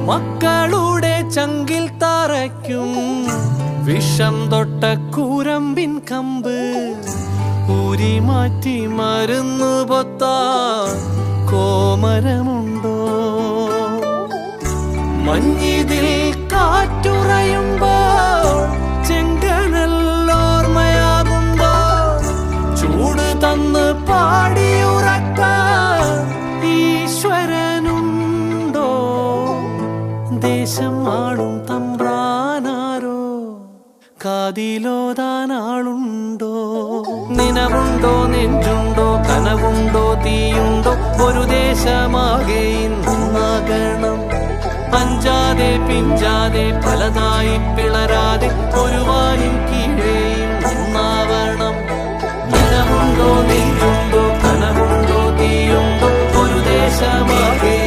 മക്കളുടെ ചങ്കിൽ തറയ്ക്കും വിഷം തൊട്ട കൂരമ്പിൻ കമ്പ് ഊരി മാറ്റി മരുന്ന് പൊത്താൻ കോമരമുണ്ടോ? മഞ്ഞിതിൽ കാറ്റുറയുമ്പോൾ ചെങ്കനല്ലോർമ്മയാകുമ്പോൾ ചൂട് തന്ന് പാടിയുറക്കാൻ ഈശ്വരനുണ്ടോ? ദേശം ആളും തമ്പ്രാനാരോ കാതിലോതാനാളുണ്ടോ? നിനവുണ്ടോ, നെഞ്ചുണ്ടോ, കനവുണ്ടോ, തീയുണ്ടോ? ഒരു ദേശമാകെ ഇന്നാകണം. അഞ്ചാതെ പിഞ്ചാതെ പലതായി പിളരാതെ ഒരു വായും കീഴേയും ഒന്നാവണം. നിനവുണ്ടോ, നെഞ്ചുണ്ടോ, കനവുണ്ടോ, തീയുണ്ടോ? ഒരു ദേശമാകെ